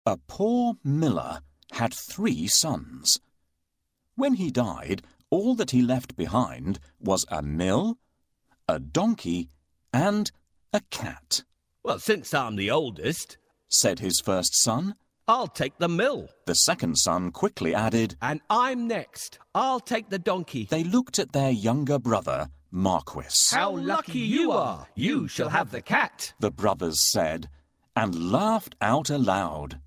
A poor miller had 3 sons. When he died, all that he left behind was a mill, a donkey, and a cat. "Well, since I'm the oldest," said his first son. "I'll take the mill." The second son quickly added, "And I'm next. I'll take the donkey." They looked at their younger brother, Marquis. "How lucky you are! You shall have the cat," the brothers said, and laughed out aloud.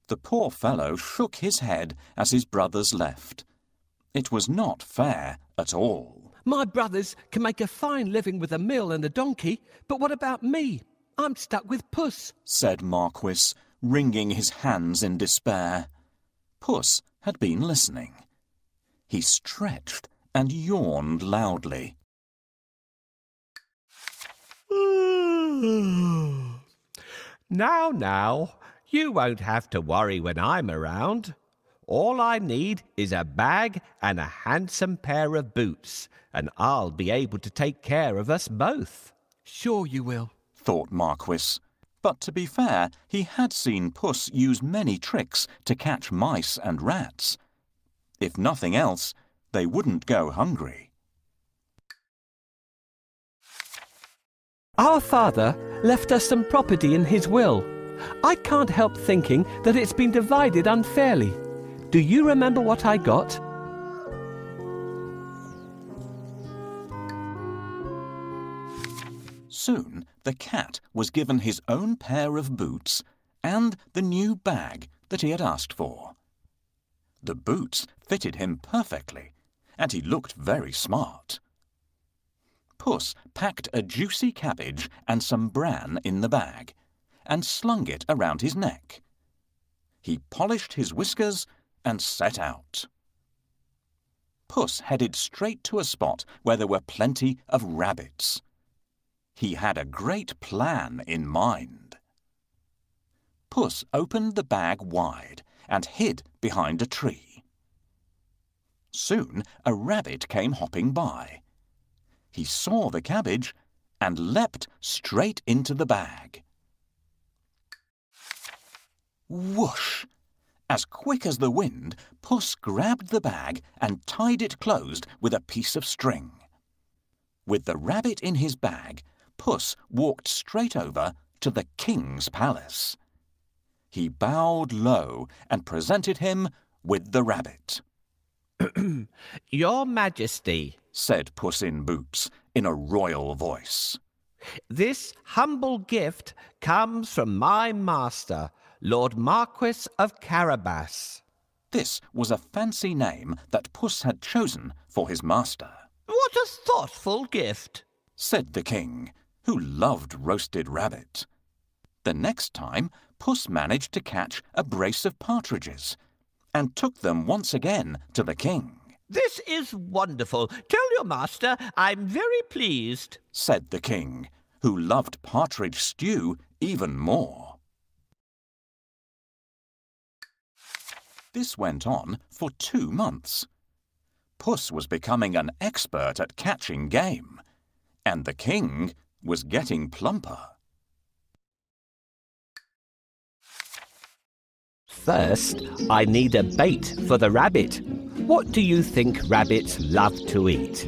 The poor fellow shook his head as his brothers left. It was not fair at all. "My brothers can make a fine living with a mill and a donkey, but what about me? I'm stuck with Puss," said Marquis, wringing his hands in despair. Puss had been listening. He stretched and yawned loudly. Now, you won't have to worry when I'm around. All I need is a bag and a handsome pair of boots, and I'll be able to take care of us both." "Sure you will," thought Marquis. But to be fair, he had seen Puss use many tricks to catch mice and rats. If nothing else, they wouldn't go hungry. "Our father left us some property in his will. I can't help thinking that it's been divided unfairly. Do you remember what I got?" Soon the cat was given his own pair of boots and the new bag that he had asked for. The boots fitted him perfectly, and he looked very smart. Puss packed a juicy cabbage and some bran in the bag, and slung it around his neck. He polished his whiskers and set out. Puss headed straight to a spot where there were plenty of rabbits. He had a great plan in mind. Puss opened the bag wide and hid behind a tree. Soon a rabbit came hopping by. He saw the cabbage and leapt straight into the bag. Whoosh! As quick as the wind, Puss grabbed the bag and tied it closed with a piece of string. With the rabbit in his bag, Puss walked straight over to the king's palace. He bowed low and presented him with the rabbit. "Your Majesty," said Puss in Boots in a royal voice, "this humble gift comes from my master, Lord Marquis of Carabas." This was a fancy name that Puss had chosen for his master. "What a thoughtful gift," said the king, who loved roasted rabbit. The next time, Puss managed to catch a brace of partridges and took them once again to the king. "This is wonderful. Tell your master I'm very pleased," said the king, who loved partridge stew even more. This went on for 2 months. Puss was becoming an expert at catching game, and the king was getting plumper. "First, I need a bait for the rabbit. What do you think rabbits love to eat?"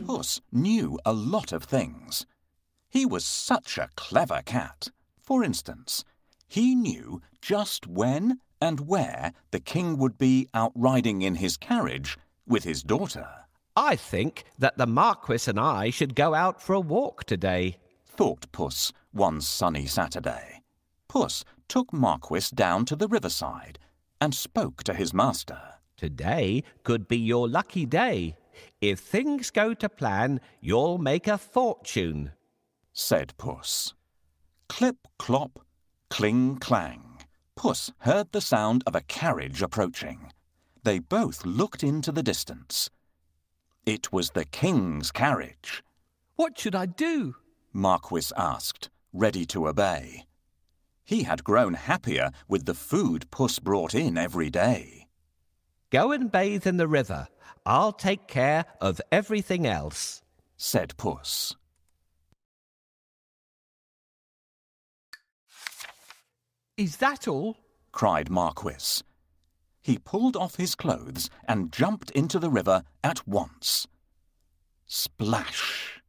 Puss knew a lot of things. He was such a clever cat. For instance, he knew just when and where the king would be out riding in his carriage with his daughter. "I think that the Marquis and I should go out for a walk today," thought Puss one sunny Saturday. Puss took Marquis down to the riverside and spoke to his master. "Today could be your lucky day. If things go to plan, you'll make a fortune," said Puss. Clip, clop, cling, clang. Puss heard the sound of a carriage approaching. They both looked into the distance. It was the king's carriage. What should I do? Marquis asked, ready to obey. He had grown happier with the food Puss brought in every day. Go and bathe in the river. I'll take care of everything else, said Puss. Is that all? Cried Marquis. He pulled off his clothes and jumped into the river at once. Splash!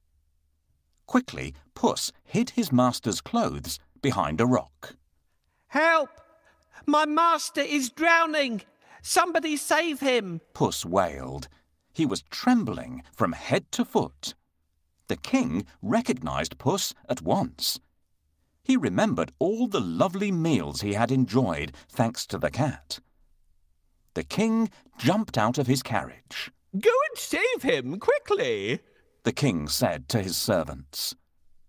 Quickly, Puss hid his master's clothes behind a rock. Help! My master is drowning! Somebody save him! Puss wailed. He was trembling from head to foot. The king recognized Puss at once. He remembered all the lovely meals he had enjoyed thanks to the cat. The king jumped out of his carriage. Go and save him, quickly, the king said to his servants.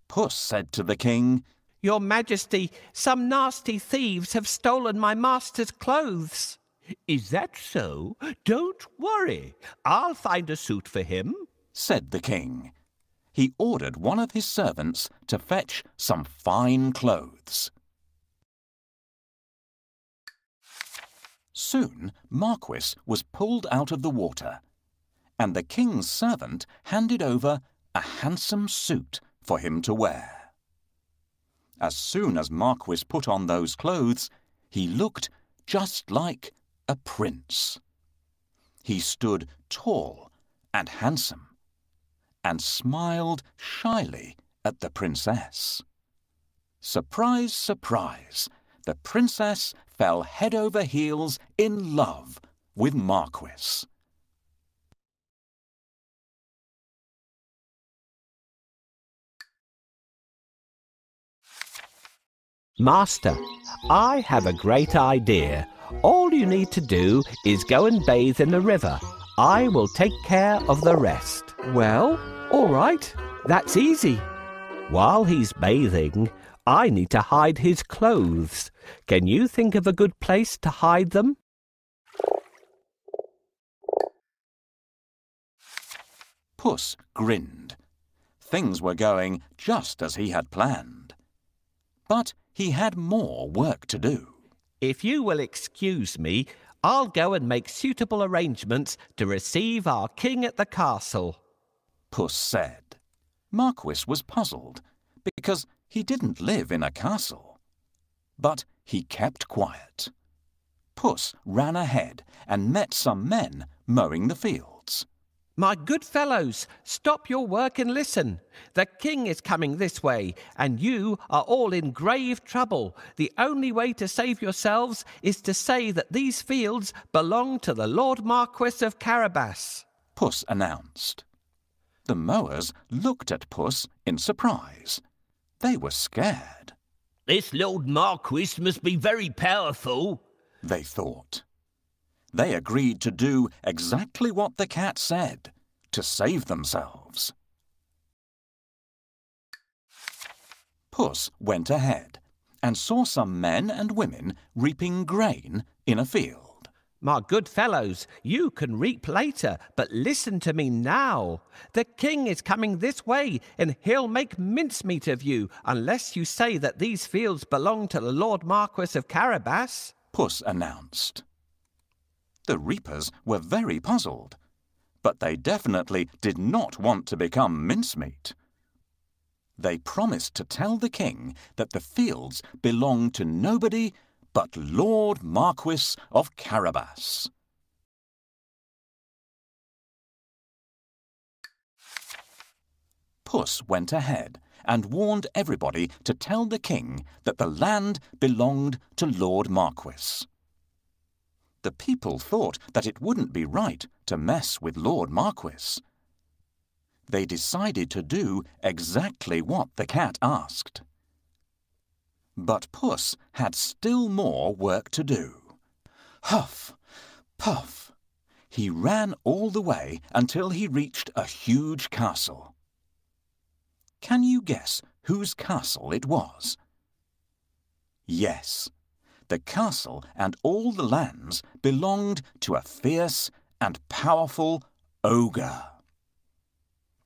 Puss said to the king, Your Majesty, some nasty thieves have stolen my master's clothes. Is that so? Don't worry. I'll find a suit for him, said the king. He ordered one of his servants to fetch some fine clothes. Soon Marquis was pulled out of the water, and the king's servant handed over a handsome suit for him to wear. As soon as Marquis put on those clothes, he looked just like a prince. He stood tall and handsome, and smiled shyly at the princess. Surprise, surprise, the princess fell head over heels in love with Marquis. Master, I have a great idea. All you need to do is go and bathe in the river. I will take care of the rest. Well, all right. That's easy. While he's bathing, I need to hide his clothes. Can you think of a good place to hide them? Puss grinned. Things were going just as he had planned. But he had more work to do. If you will excuse me, I'll go and make suitable arrangements to receive our king at the castle, Puss said. Marquis was puzzled because he didn't live in a castle. But he kept quiet. Puss ran ahead and met some men mowing the fields. My good fellows, stop your work and listen. The king is coming this way, and you are all in grave trouble. The only way to save yourselves is to say that these fields belong to the Lord Marquis of Carabas, Puss announced. The mowers looked at Puss in surprise. They were scared. This Lord Marquis must be very powerful, they thought. They agreed to do exactly what the cat said, to save themselves. Puss went ahead and saw some men and women reaping grain in a field. My good fellows, you can reap later, but listen to me now. The king is coming this way, and he'll make mincemeat of you unless you say that these fields belong to the Lord Marquis of Carabas, Puss announced. The reapers were very puzzled, but they definitely did not want to become mincemeat. They promised to tell the king that the fields belonged to nobody but Lord Marquis of Carabas. Puss went ahead and warned everybody to tell the king that the land belonged to Lord Marquis. The people thought that it wouldn't be right to mess with Lord Marquis. They decided to do exactly what the cat asked. But Puss had still more work to do. Huff, puff. He ran all the way until he reached a huge castle. Can you guess whose castle it was? Yes. The castle and all the lands belonged to a fierce and powerful ogre.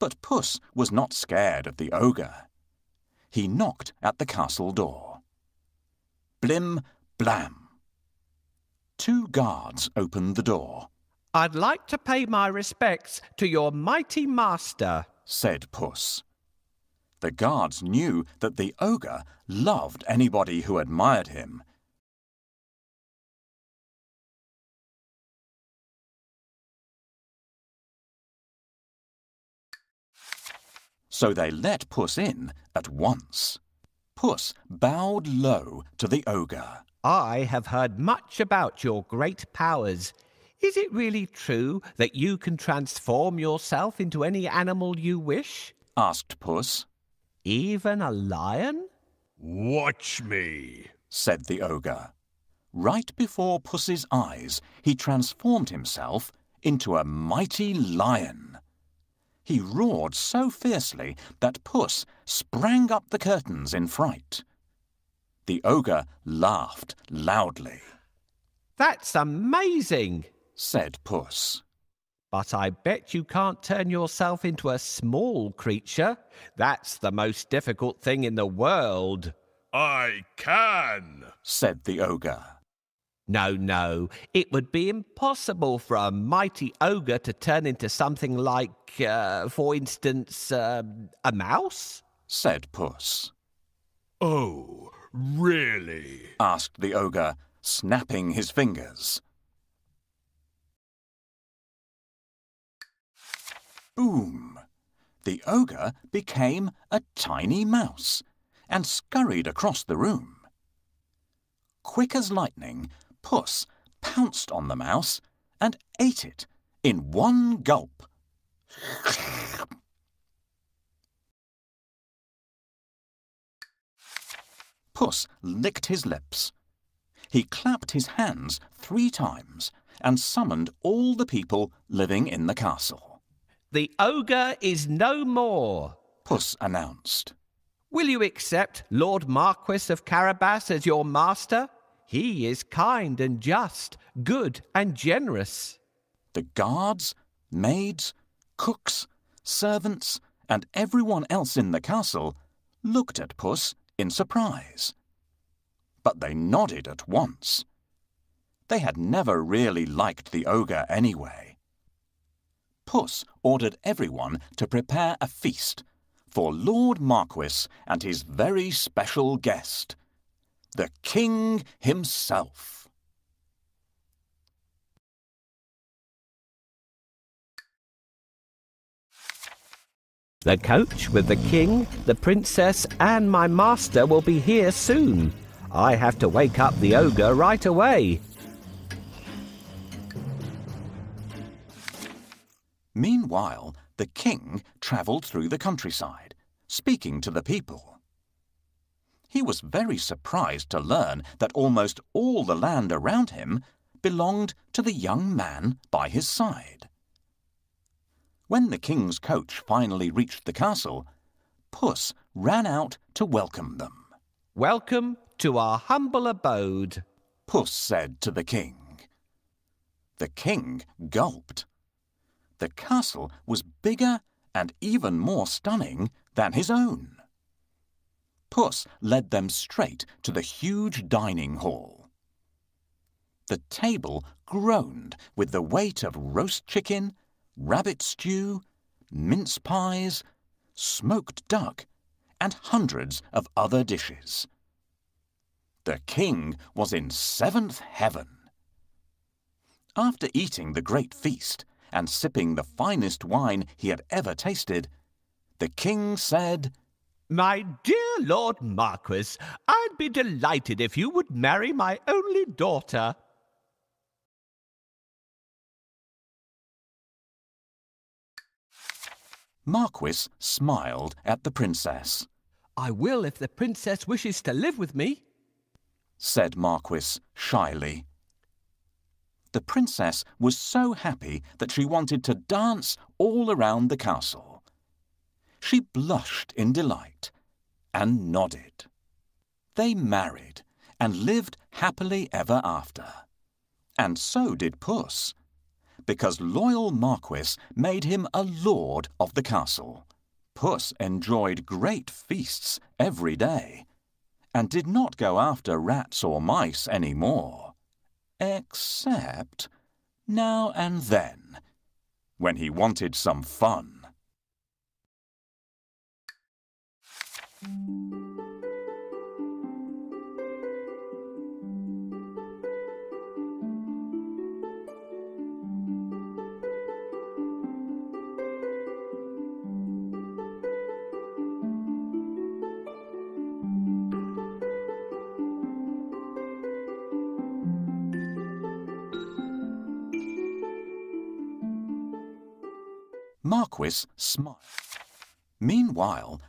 But Puss was not scared of the ogre. He knocked at the castle door. Blim, blam. 2 guards opened the door. "I'd like to pay my respects to your mighty master," said Puss. The guards knew that the ogre loved anybody who admired him. So they let Puss in at once. Puss bowed low to the ogre. "I have heard much about your great powers. Is it really true that you can transform yourself into any animal you wish?" asked Puss. "Even a lion?" "Watch me," said the ogre. Right before Puss's eyes, he transformed himself into a mighty lion. He roared so fiercely that Puss sprang up the curtains in fright. The ogre laughed loudly. "That's amazing," said Puss. "But I bet you can't turn yourself into a small creature. That's the most difficult thing in the world." "I can," said the ogre. No, it would be impossible for a mighty ogre to turn into something like, for instance, a mouse?" said Puss. "Oh, really?" asked the ogre, snapping his fingers. Boom! The ogre became a tiny mouse and scurried across the room. Quick as lightning, Puss pounced on the mouse and ate it in one gulp. Puss licked his lips. He clapped his hands 3 times and summoned all the people living in the castle. "The ogre is no more," Puss announced. "Will you accept Lord Marquis of Carabas as your master? He is kind and just, good and generous." The guards, maids, cooks, servants, and everyone else in the castle looked at Puss in surprise. But they nodded at once. They had never really liked the ogre anyway. Puss ordered everyone to prepare a feast for Lord Marquis and his very special guest, the King himself. "The coach with the king, the princess, and my master will be here soon. I have to wake up the ogre right away." Meanwhile, the king travelled through the countryside, speaking to the people. He was very surprised to learn that almost all the land around him belonged to the young man by his side. When the king's coach finally reached the castle, Puss ran out to welcome them. "Welcome to our humble abode," Puss said to the king. The king gulped. The castle was bigger and even more stunning than his own. Puss led them straight to the huge dining hall. The table groaned with the weight of roast chicken, rabbit stew, mince pies, smoked duck, and hundreds of other dishes. The king was in 7th heaven. After eating the great feast and sipping the finest wine he had ever tasted, the king said, "My dear Lord Marquis, I'd be delighted if you would marry my only daughter." Marquis smiled at the princess. "I will if the princess wishes to live with me," said Marquis shyly. The princess was so happy that she wanted to dance all around the castle. She blushed in delight and nodded. They married and lived happily ever after. And so did Puss. because loyal Marquis made him a lord of the castle. Puss enjoyed great feasts every day, and did not go after rats or mice any more, except now and then, when he wanted some fun. Marquis smiled. Meanwhile,